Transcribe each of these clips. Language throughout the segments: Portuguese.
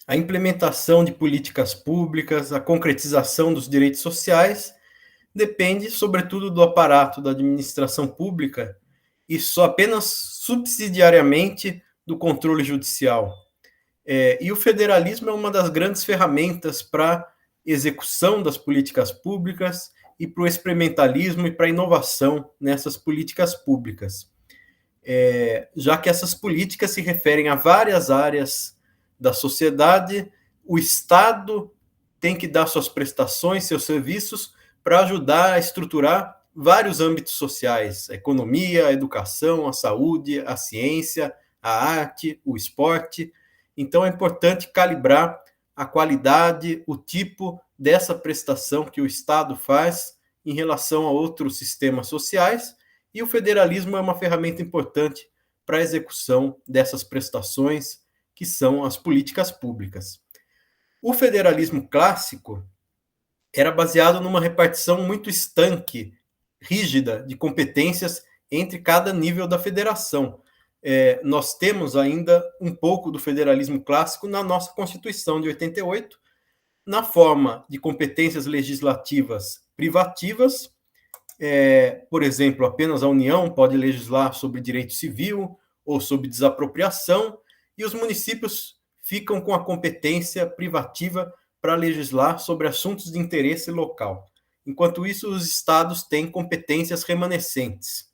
A implementação de políticas públicas, a concretização dos direitos sociais, depende, sobretudo, do aparato da administração pública e só apenas subsidiariamente do controle judicial. E o federalismo é uma das grandes ferramentas para execução das políticas públicas e para o experimentalismo e para a inovação nessas políticas públicas, já que essas políticas se referem a várias áreas da sociedade. O Estado tem que dar suas prestações, seus serviços, para ajudar a estruturar vários âmbitos sociais: a economia, a educação, a saúde, a ciência, a arte, o esporte. Então, é importante calibrar a qualidade, o tipo dessa prestação que o Estado faz em relação a outros sistemas sociais, e o federalismo é uma ferramenta importante para a execução dessas prestações, que são as políticas públicas. O federalismo clássico era baseado numa repartição muito estanque, rígida, de competências entre cada nível da federação. Nós temos ainda um pouco do federalismo clássico na nossa Constituição de 88, na forma de competências legislativas privativas. Por exemplo, apenas a União pode legislar sobre direito civil ou sobre desapropriação, e os municípios ficam com a competência privativa para legislar sobre assuntos de interesse local. Enquanto isso, os estados têm competências remanescentes.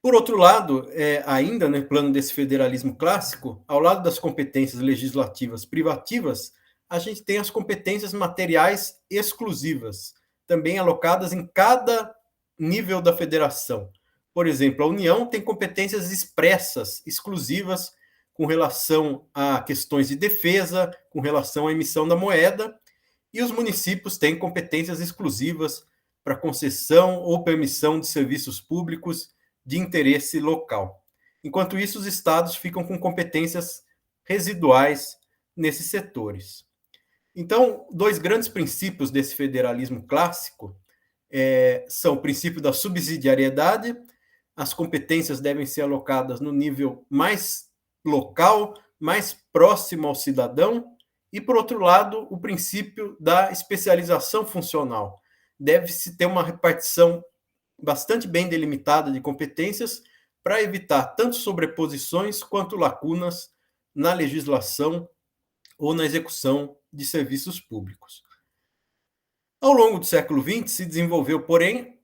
Por outro lado, ainda no plano desse federalismo clássico, ao lado das competências legislativas privativas, a gente tem as competências materiais exclusivas, também alocadas em cada nível da federação. Por exemplo, a União tem competências expressas, exclusivas, com relação a questões de defesa, com relação à emissão da moeda, e os municípios têm competências exclusivas para concessão ou permissão de serviços públicos de interesse local. Enquanto isso, os estados ficam com competências residuais nesses setores. Então, dois grandes princípios desse federalismo clássico são o princípio da subsidiariedade. As competências devem ser alocadas no nível mais local, mais próximo ao cidadão, e, por outro lado, o princípio da especialização funcional. Deve-se ter uma repartição bastante bem delimitada de competências para evitar tanto sobreposições quanto lacunas na legislação ou na execução de serviços públicos. Ao longo do século XX, se desenvolveu, porém,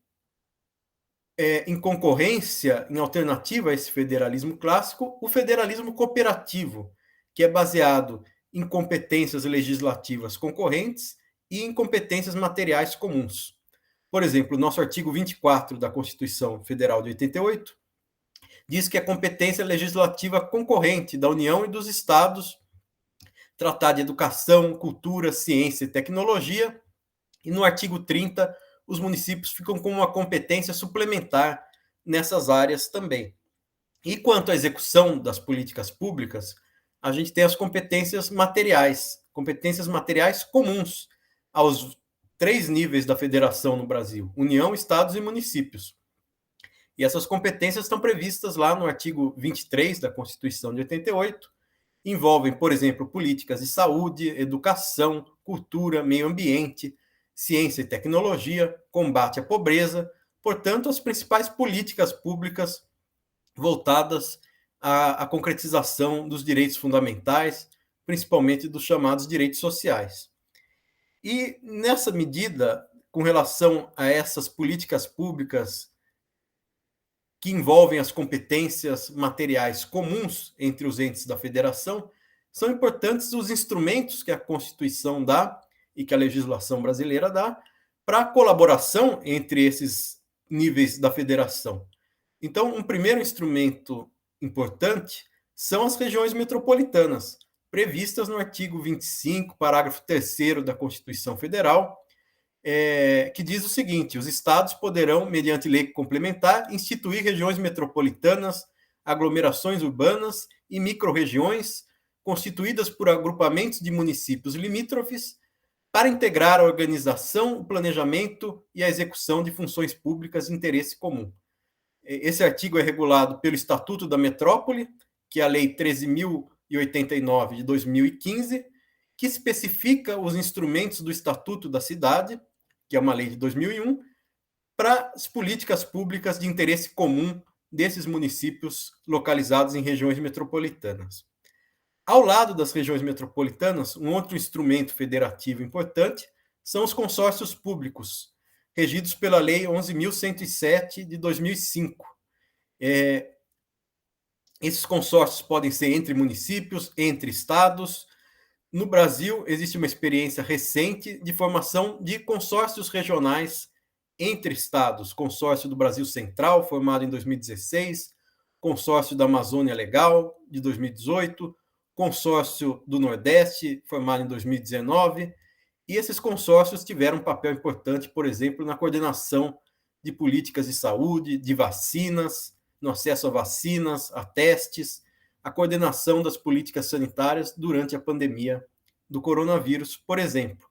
em concorrência, em alternativa a esse federalismo clássico, o federalismo cooperativo, que é baseado em competências legislativas concorrentes e em competências materiais comuns. Por exemplo, o nosso artigo 24 da Constituição Federal de 88 diz que a competência legislativa concorrente da União e dos Estados tratar de educação, cultura, ciência e tecnologia, e no artigo 30 os municípios ficam com uma competência suplementar nessas áreas também. E quanto à execução das políticas públicas, a gente tem as competências materiais comuns aos 3 níveis da federação no Brasil: União, Estados e municípios. E essas competências estão previstas lá no artigo 23 da Constituição de 88, envolvem, por exemplo, políticas de saúde, educação, cultura, meio ambiente, ciência e tecnologia, combate à pobreza, portanto, as principais políticas públicas voltadas à concretização dos direitos fundamentais, principalmente dos chamados direitos sociais. E, nessa medida, com relação a essas políticas públicas que envolvem as competências materiais comuns entre os entes da federação, são importantes os instrumentos que a Constituição dá e que a legislação brasileira dá para a colaboração entre esses níveis da federação. Então, um primeiro instrumento importante são as regiões metropolitanas, previstas no artigo 25, parágrafo 3º da Constituição Federal, que diz o seguinte: os estados poderão, mediante lei complementar, instituir regiões metropolitanas, aglomerações urbanas e microrregiões constituídas por agrupamentos de municípios limítrofes para integrar a organização, o planejamento e a execução de funções públicas de interesse comum. Esse artigo é regulado pelo Estatuto da Metrópole, que é a Lei 13.800 e 89 de 2015, que especifica os instrumentos do Estatuto da Cidade, que é uma lei de 2001, para as políticas públicas de interesse comum desses municípios localizados em regiões metropolitanas. Ao lado das regiões metropolitanas, um outro instrumento federativo importante são os consórcios públicos, regidos pela Lei 11.107 de 2005. Esses consórcios podem ser entre municípios, entre estados. No Brasil, existe uma experiência recente de formação de consórcios regionais entre estados. Consórcio do Brasil Central, formado em 2016, Consórcio da Amazônia Legal, de 2018, Consórcio do Nordeste, formado em 2019, e esses consórcios tiveram um papel importante, por exemplo, na coordenação de políticas de saúde, de vacinas, no acesso a vacinas, a testes, a coordenação das políticas sanitárias durante a pandemia do coronavírus, por exemplo.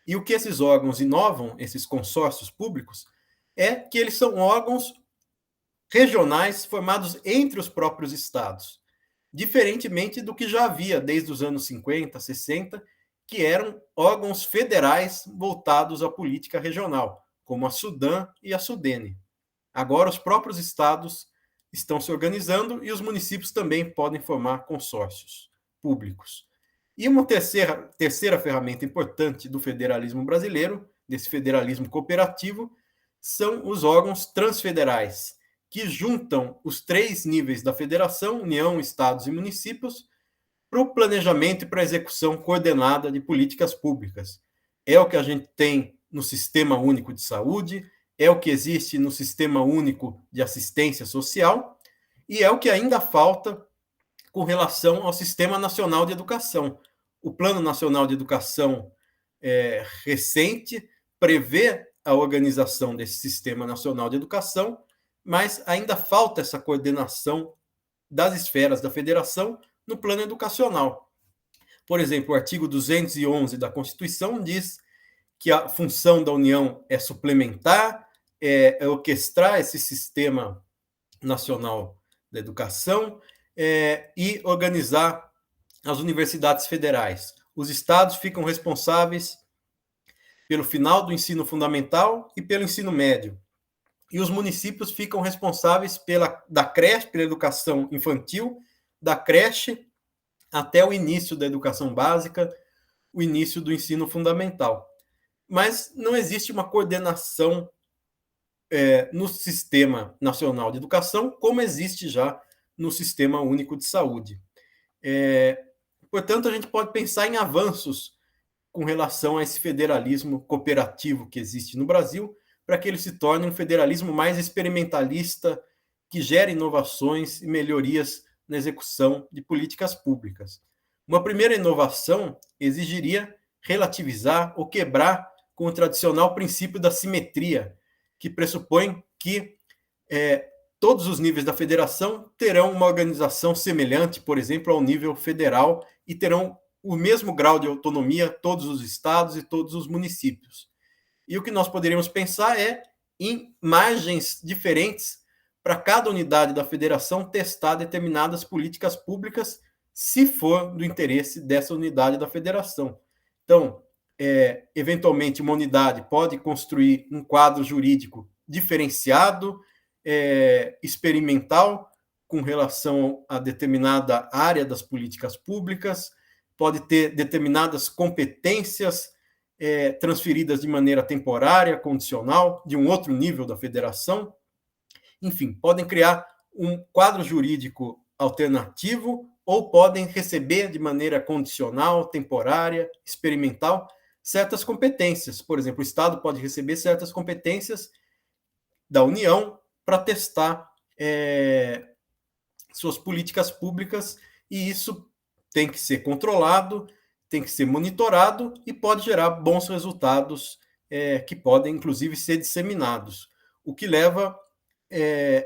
E o que esses órgãos inovam, esses consórcios públicos, é que eles são órgãos regionais formados entre os próprios estados, diferentemente do que já havia desde os anos 50, 60, que eram órgãos federais voltados à política regional, como a Sudan e a Sudene. Agora, os próprios estados estão se organizando e os municípios também podem formar consórcios públicos. E uma terceira ferramenta importante do federalismo brasileiro, desse federalismo cooperativo, são os órgãos transfederais, que juntam os 3 níveis da federação, União, estados e municípios, para o planejamento e para a execução coordenada de políticas públicas. É o que a gente tem no Sistema Único de Saúde, é o que existe no Sistema Único de Assistência Social e é o que ainda falta com relação ao Sistema Nacional de Educação. O Plano Nacional de Educação recente prevê a organização desse Sistema Nacional de Educação, mas ainda falta essa coordenação das esferas da federação no plano educacional. Por exemplo, o artigo 211 da Constituição diz que a função da União é suplementar, é orquestrar esse Sistema Nacional da Educação e organizar as universidades federais. Os estados ficam responsáveis pelo final do ensino fundamental e pelo ensino médio. E os municípios ficam responsáveis da creche, pela educação infantil, da creche até o início da educação básica, o início do ensino fundamental. Mas não existe uma coordenação no Sistema Nacional de Educação, como existe já no Sistema Único de Saúde. Portanto, a gente pode pensar em avanços com relação a esse federalismo cooperativo que existe no Brasil, para que ele se torne um federalismo mais experimentalista, que gere inovações e melhorias na execução de políticas públicas. Uma primeira inovação exigiria relativizar ou quebrar com o tradicional princípio da simetria, que pressupõe que todos os níveis da federação terão uma organização semelhante, por exemplo, ao nível federal, e terão o mesmo grau de autonomia todos os estados e todos os municípios. E o que nós poderíamos pensar é em margens diferentes para cada unidade da federação testar determinadas políticas públicas, se for do interesse dessa unidade da federação. Então, eventualmente, uma unidade pode construir um quadro jurídico diferenciado, experimental, com relação a determinada área das políticas públicas, pode ter determinadas competências transferidas de maneira temporária, condicional, de um outro nível da federação. Enfim, podem criar um quadro jurídico alternativo ou podem receber de maneira condicional, temporária, experimental, certas competências. Por exemplo, o Estado pode receber certas competências da União para testar suas políticas públicas, e isso tem que ser controlado, tem que ser monitorado e pode gerar bons resultados que podem, inclusive, ser disseminados. O que leva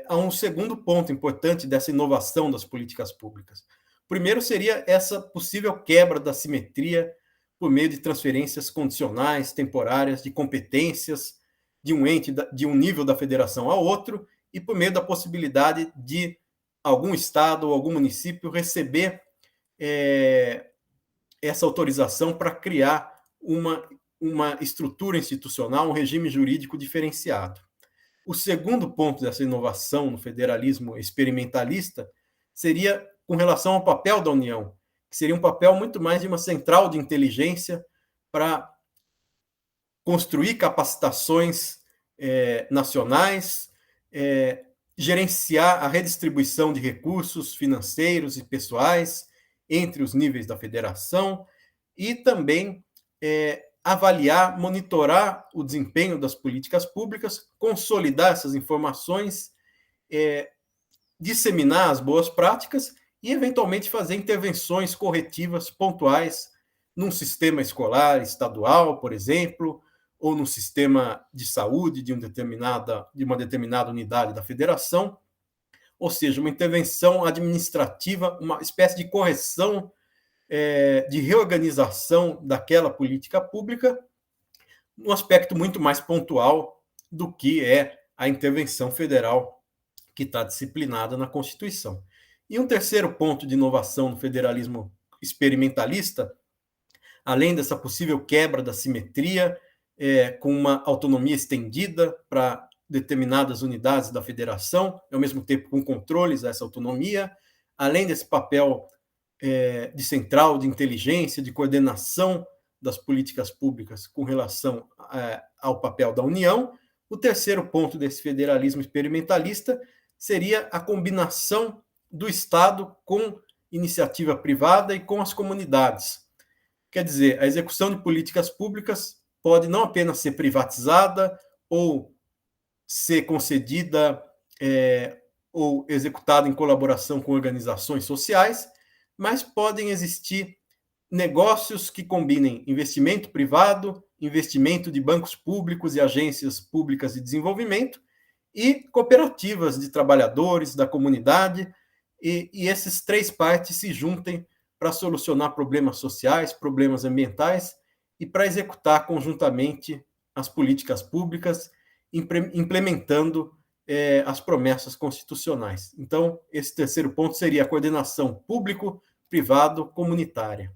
a um segundo ponto importante dessa inovação das políticas públicas. Primeiro seria essa possível quebra da simetria por meio de transferências condicionais, temporárias, de competências de um ente, de um nível da federação a outro, e por meio da possibilidade de algum estado ou algum município receber essa autorização para criar uma estrutura institucional, um regime jurídico diferenciado. O segundo ponto dessa inovação no federalismo experimentalista seria com relação ao papel da União, que seria um papel muito mais de uma central de inteligência para construir capacitações nacionais, gerenciar a redistribuição de recursos financeiros e pessoais entre os níveis da federação e também avaliar, monitorar o desempenho das políticas públicas, consolidar essas informações, disseminar as boas práticas e, eventualmente, fazer intervenções corretivas pontuais num sistema escolar estadual, por exemplo, ou no sistema de saúde de uma determinada unidade da federação, ou seja, uma intervenção administrativa, uma espécie de correção, de reorganização daquela política pública, num aspecto muito mais pontual do que é a intervenção federal que está disciplinada na Constituição. E um terceiro ponto de inovação no federalismo experimentalista, além dessa possível quebra da simetria, com uma autonomia estendida para determinadas unidades da federação, ao mesmo tempo com controles a essa autonomia, além desse papel de central de inteligência, de coordenação das políticas públicas com relação ao papel da União, o terceiro ponto desse federalismo experimentalista seria a combinação do Estado com iniciativa privada e com as comunidades. Quer dizer, a execução de políticas públicas pode não apenas ser privatizada ou ser concedida ou executada em colaboração com organizações sociais, mas podem existir negócios que combinem investimento privado, investimento de bancos públicos e agências públicas de desenvolvimento e cooperativas de trabalhadores da comunidade, e essas três partes se juntem para solucionar problemas sociais, problemas ambientais e para executar conjuntamente as políticas públicas, implementando as promessas constitucionais. Então, esse terceiro ponto seria a coordenação público-privado-comunitária.